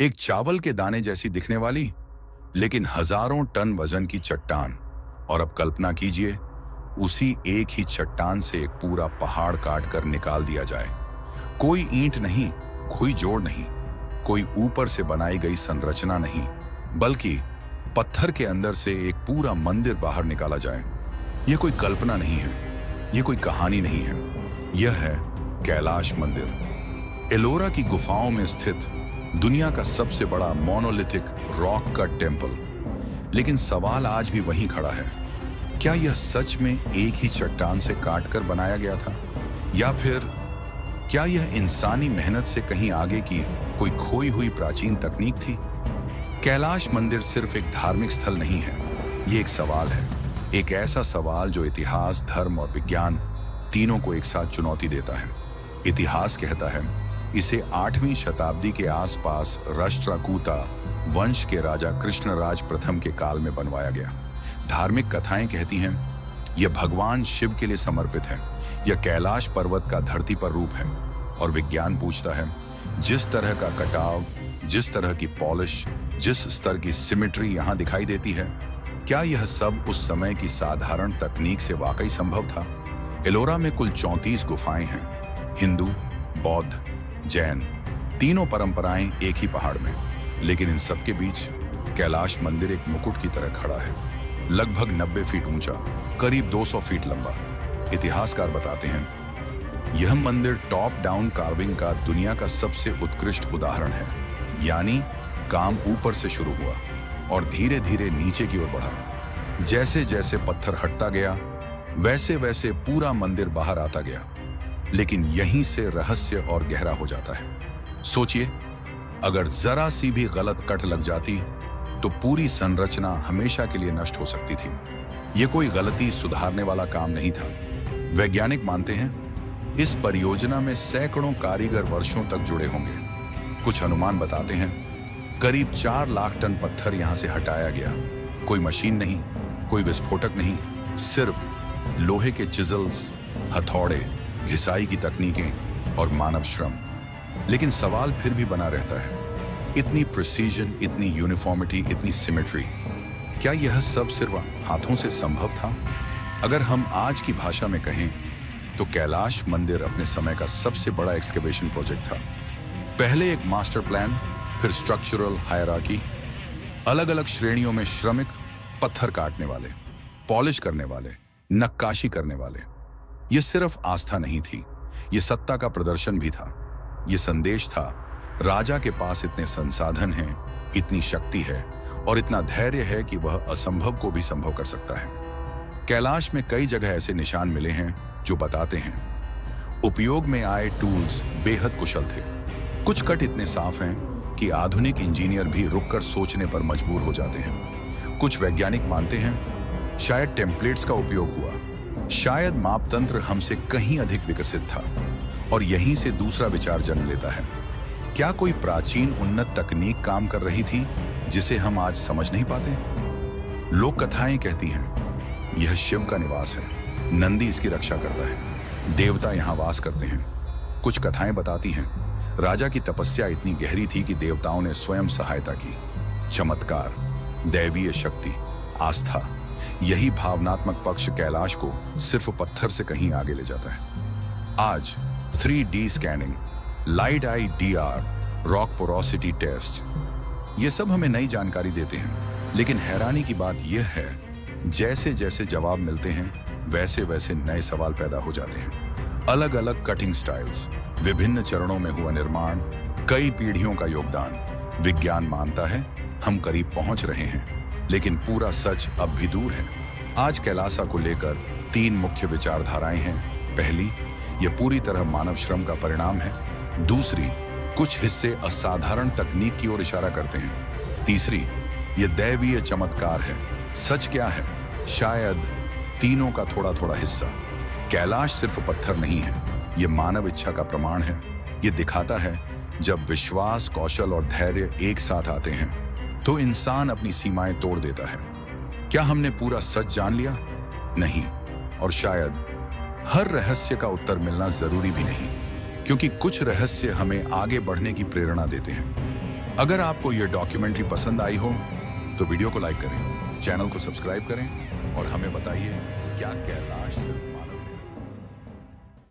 एक चावल के दाने जैसी दिखने वाली, लेकिन हजारों टन वजन की चट्टान। और अब कल्पना कीजिए, उसी एक ही चट्टान से एक पूरा पहाड़ काट कर निकाल दिया जाए। कोई ईंट नहीं, कोई जोड़ नहीं, कोई ऊपर से बनाई गई संरचना नहीं, बल्कि पत्थर के अंदर से एक पूरा मंदिर बाहर निकाला जाए। यह कोई कल्पना नहीं है, यह कोई कहानी नहीं है, यह है कैलाश मंदिर। एलोरा की गुफाओं में स्थित दुनिया का सबसे बड़ा मोनोलिथिक रॉक कट टेम्पल। लेकिन सवाल आज भी वहीं खड़ा है, क्या यह सच में एक ही चट्टान से काटकर बनाया गया था, या फिर क्या यह इंसानी मेहनत से कहीं आगे की कोई खोई हुई प्राचीन तकनीक थी? कैलाश मंदिर सिर्फ एक धार्मिक स्थल नहीं है, यह एक सवाल है। एक ऐसा सवाल जो इतिहास, धर्म और विज्ञान तीनों को एक साथ चुनौती देता है। इतिहास कहता है इसे 8वीं शताब्दी के आसपास राष्ट्रकूटा वंश के राजा कृष्णराज प्रथम के काल में बनवाया गया। धार्मिक कथाएं कहती हैं यह भगवान शिव के लिए समर्पित है, यह कैलाश पर्वत का धरती पर रूप है। और विज्ञान पूछता है, जिस तरह का कटाव, जिस तरह की पॉलिश, जिस स्तर की सिमेट्री यहां दिखाई देती है, क्या यह सब उस समय की साधारण तकनीक से वाकई संभव था? एलोरा में कुल 34 गुफाएं हैं, हिंदू, बौद्ध, जैन, तीनों परंपराएं एक ही पहाड़ में। लेकिन इन सबके बीच कैलाश मंदिर एक मुकुट की तरह खड़ा है, लगभग 90 फीट ऊंचा, करीब 200 फीट लंबा। इतिहासकार बताते हैं यह मंदिर टॉप डाउन कार्विंग का दुनिया का सबसे उत्कृष्ट उदाहरण है। यानी काम ऊपर से शुरू हुआ और धीरे धीरे नीचे की ओर बढ़ा। जैसे जैसे पत्थर हटता गया, वैसे वैसे पूरा मंदिर बाहर आता गया। लेकिन यहीं से रहस्य और गहरा हो जाता है। सोचिए, अगर जरा सी भी गलत कट लग जाती तो पूरी संरचना हमेशा के लिए नष्ट हो सकती थी। यह कोई गलती सुधारने वाला काम नहीं था। वैज्ञानिक मानते हैं इस परियोजना में सैकड़ों कारीगर वर्षों तक जुड़े होंगे। कुछ अनुमान बताते हैं करीब 4 लाख टन पत्थर यहां से हटाया गया। कोई मशीन नहीं, कोई विस्फोटक नहीं, सिर्फ लोहे के चिजल्स, हथौड़े, घिसाई की तकनीकें और मानव श्रम। लेकिन सवाल फिर भी बना रहता है, इतनी प्रिसीजन, इतनी यूनिफॉर्मिटी, इतनी सिमेट्री, क्या यह सब सिर्फ हाथों से संभव था? अगर हम आज की भाषा में कहें तो कैलाश मंदिर अपने समय का सबसे बड़ा एक्सकेवेशन प्रोजेक्ट था। पहले एक मास्टर प्लान, फिर स्ट्रक्चरल हायरार्की, अलग अलग श्रेणियों में श्रमिक, पत्थर काटने वाले, पॉलिश करने वाले, नक्काशी करने वाले। यह सिर्फ आस्था नहीं थी, यह सत्ता का प्रदर्शन भी था। यह संदेश था, राजा के पास इतने संसाधन हैं, इतनी शक्ति है और इतना धैर्य है कि वह असंभव को भी संभव कर सकता है। कैलाश में कई जगह ऐसे निशान मिले हैं जो बताते हैं उपयोग में आए टूल्स बेहद कुशल थे। कुछ कट इतने साफ हैं कि आधुनिक इंजीनियर भी रुककर सोचने पर मजबूर हो जाते हैं। कुछ वैज्ञानिक मानते हैं शायद टेम्पलेट्स का उपयोग हुआ, शायद मापतंत्र हमसे कहीं अधिक विकसित था। और यहीं से दूसरा विचार जन्म लेता है, क्या कोई प्राचीन उन्नत तकनीक काम कर रही थी जिसे हम आज समझ नहीं पाते? लोक कथाएं कहती हैं यह शिव का निवास है, नंदी इसकी रक्षा करता है, देवता यहां वास करते हैं। कुछ कथाएं बताती हैं राजा की तपस्या इतनी गहरी थी कि देवताओं ने स्वयं सहायता की। चमत्कार, दैवीय शक्ति, आस्था, यही भावनात्मक पक्ष कैलाश को सिर्फ पत्थर से कहीं आगे ले जाता है। आज 3D स्कैनिंग, लाइट आई DR, रॉक पोरोसिटी टेस्ट, ये सब हमें नई जानकारी देते हैं। लेकिन हैरानी की बात यह है, जैसे जैसे जवाब मिलते हैं वैसे वैसे नए सवाल पैदा हो जाते हैं। अलग अलग कटिंग स्टाइल्स, विभिन्न चरणों में हुआ निर्माण, कई पीढ़ियों का योगदान। विज्ञान मानता है हम करीब पहुंच रहे हैं, लेकिन पूरा सच अब भी दूर है। आज कैलासा को लेकर 3 मुख्य विचारधाराएं हैं। पहली, यह पूरी तरह मानव श्रम का परिणाम है। दूसरी, कुछ हिस्से असाधारण तकनीक की ओर इशारा करते हैं। तीसरी, यह दैवीय चमत्कार है। सच क्या है? शायद तीनों का थोड़ा थोड़ा हिस्सा। कैलाश सिर्फ पत्थर नहीं है, यह मानव इच्छा का प्रमाण है। यह दिखाता है जब विश्वास, कौशल और धैर्य एक साथ आते हैं तो इंसान अपनी सीमाएं तोड़ देता है। क्या हमने पूरा सच जान लिया? नहीं, और शायद हर रहस्य का उत्तर मिलना जरूरी भी नहीं, क्योंकि कुछ रहस्य हमें आगे बढ़ने की प्रेरणा देते हैं। अगर आपको यह डॉक्यूमेंट्री पसंद आई हो तो वीडियो को लाइक करें, चैनल को सब्सक्राइब करें और हमें बताइए क्या कैलाश सिर्फ